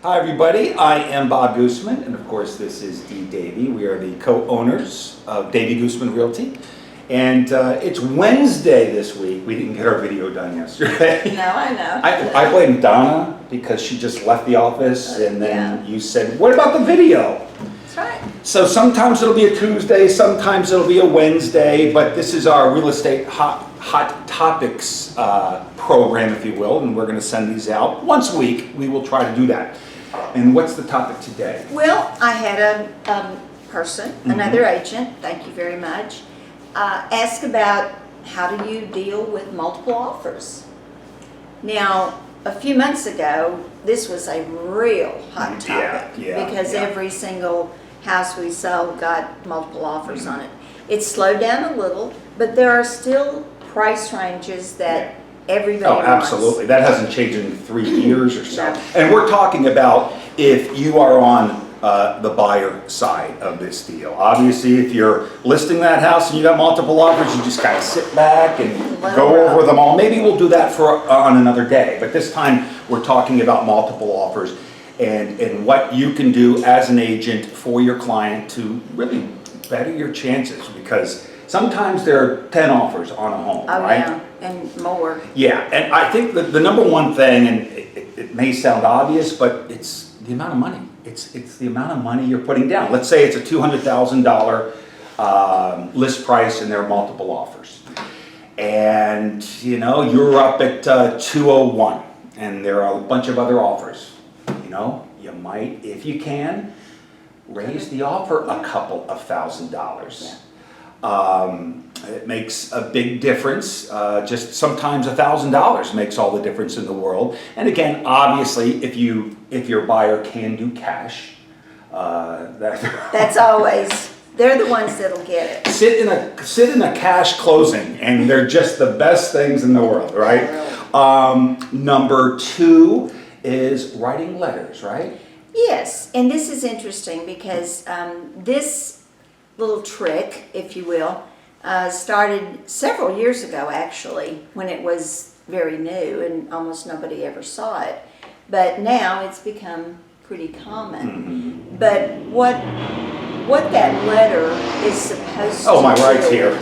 Hi everybody, I am Bob Goosmann, and of course this is Davey. We are the co-owners of Davey Goosmann Realty. And it's Wednesday this week. We didn't get our video done yesterday. No, I know. I blame Donna because she just left the office, and then you said, what about the video? That's right. So sometimes it'll be a Tuesday, sometimes it'll be a Wednesday, but this is our real estate hot topics program, if you will, and we're going to send these out once a week. We will try to do that. And what's the topic today? Well, I had a person, another agent, thank you very much, ask about how do you deal with multiple offers. Now, a few months ago, this was a real hot topic because every single house we sold got multiple offers on it. It's slowed down a little, but there are still price ranges that everybody wants. Absolutely. That hasn't changed in 3 years or so. No. And we're talking about if you are on the buyer side of this deal. Obviously, if you're listing that house and you got multiple offers, you just kind of sit back and go over them all. Maybe we'll do that on another day. But this time, we're talking about multiple offers and what you can do as an agent for your client to really better your chances, because sometimes there are 10 offers on a home, right? Yeah, and more. Yeah, and I think the number one thing, and it may sound obvious, but it's the amount of money. It's the amount of money you're putting down. Let's say it's a $200,000 list price and there are multiple offers. And you're up at 201 and there are a bunch of other offers. You might, if you can, raise the offer a couple of $1,000s. It makes a big difference. Just sometimes $1,000 makes all the difference in the world. And again, obviously, if your buyer can do cash, That's always, they're the ones that'll get it. sit in a cash closing, and they're just the best things in the world, right? Number two is writing letters, right? Yes, and this is interesting because this little trick, if you will, started several years ago actually, when it was very new and almost nobody ever saw it. But now it's become pretty common. But what that letter is supposed to do... Oh, my right's here.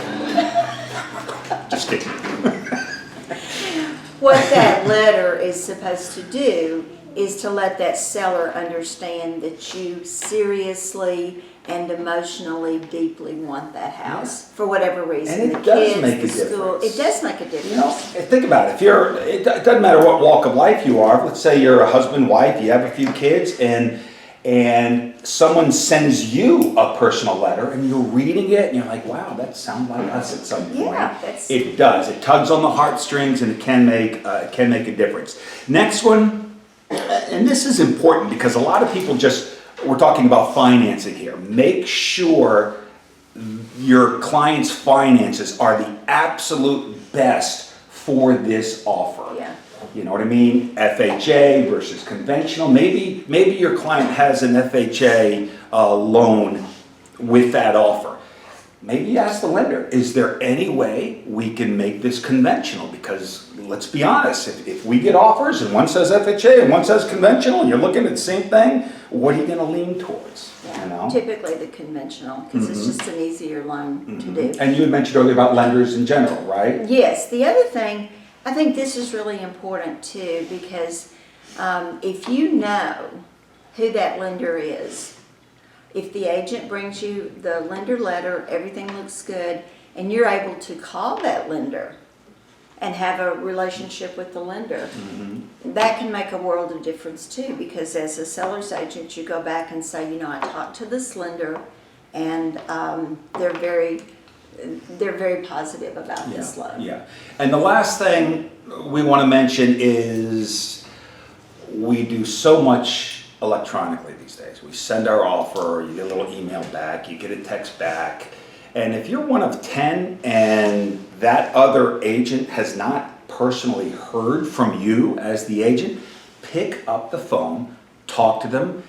Just kidding. What that letter is supposed to do is to let that seller understand that you seriously and emotionally deeply want that house for whatever reason. And it does make a difference. It does make a difference. Think about it. It doesn't matter what walk of life you are. Let's say you're a husband, wife, you have a few kids, and someone sends you a personal letter, and you're reading it, and you're like, wow, that sounds like us at some point. Yeah, it does. It tugs on the heartstrings, and it can make a difference. Next one, and this is important because a lot of people we're talking about financing here. Make sure your client's finances are the absolute best for this offer. Yeah. You know what I mean? FHA versus conventional. Maybe your client has an FHA loan with that offer. Maybe ask the lender, is there any way we can make this conventional? Because let's be honest, if we get offers and one says FHA and one says conventional and you're looking at the same thing, what are you going to lean towards? Yeah, typically the conventional, because it's just an easier loan to do. And you had mentioned earlier about lenders in general, right? Yes. The other thing, I think this is really important too, because if you know who that lender is, if the agent brings you the lender letter, everything looks good, and you're able to call that lender and have a relationship with the lender, that can make a world of difference too, because as a seller's agent, you go back and say, I talked to this lender, and they're very positive about this loan. Yeah. And the last thing we want to mention is we do so much electronically these days. We send our offer, you get a little email back, you get a text back. And if you're one of 10 and that other agent has not personally heard from you as the agent, pick up the phone, talk to them,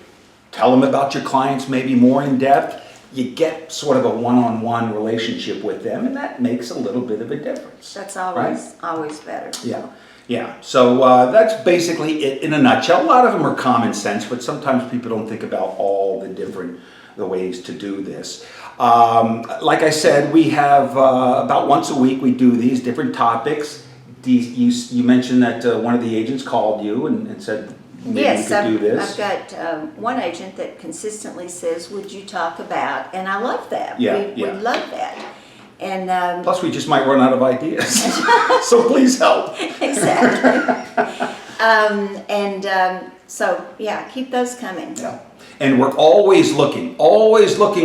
tell them about your clients maybe more in depth. You get sort of a one-on-one relationship with them, and that makes a little bit of a difference. That's always better. Yeah. Yeah, so that's basically it in a nutshell. A lot of them are common sense, but sometimes people don't think about all the ways to do this. Like I said, we have about once a week we do these different topics. You mentioned that one of the agents called you and said maybe Yes, we could do this. I've got one agent that consistently says, would you talk about, and I love that. Yeah, We love that. And Plus, we just might run out of ideas, so please help. exactly. So yeah, keep those coming. Yeah. And we're always looking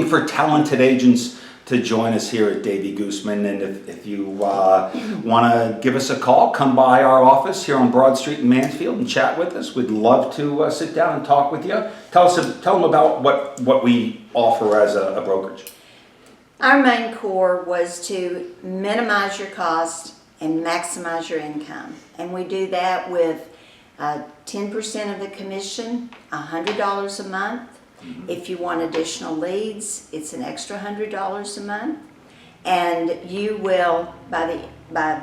for talented agents to join us here at Davey Goosmann. And if you want to give us a call, come by our office here on Broad Street in Mansfield and chat with us. We'd love to sit down and talk with you. Tell them about what we offer as a brokerage. Our main core was to minimize your cost and maximize your income. And we do that with 10% of the commission, $100 a month. If you want additional leads, it's an extra $100 a month. And you will, by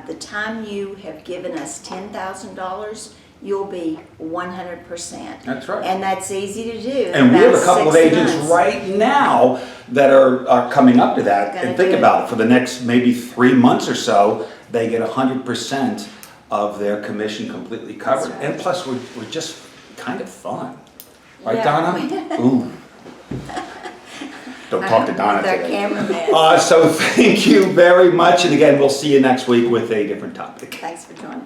the time you have given us $10,000, you'll be 100%. That's right. And that's easy to do. And we have a couple of 6 agents months. right now that are coming up to that. Gonna And think do it. about it, for the next maybe 3 months or so, they get 100% of their commission completely covered. That's right. And plus, we're just kind of fun. Right, Yeah. Donna? Ooh. Don't talk to Donna With our today. cameraman. So thank you very much. And again, we'll see you next week with a different topic. Thanks for joining.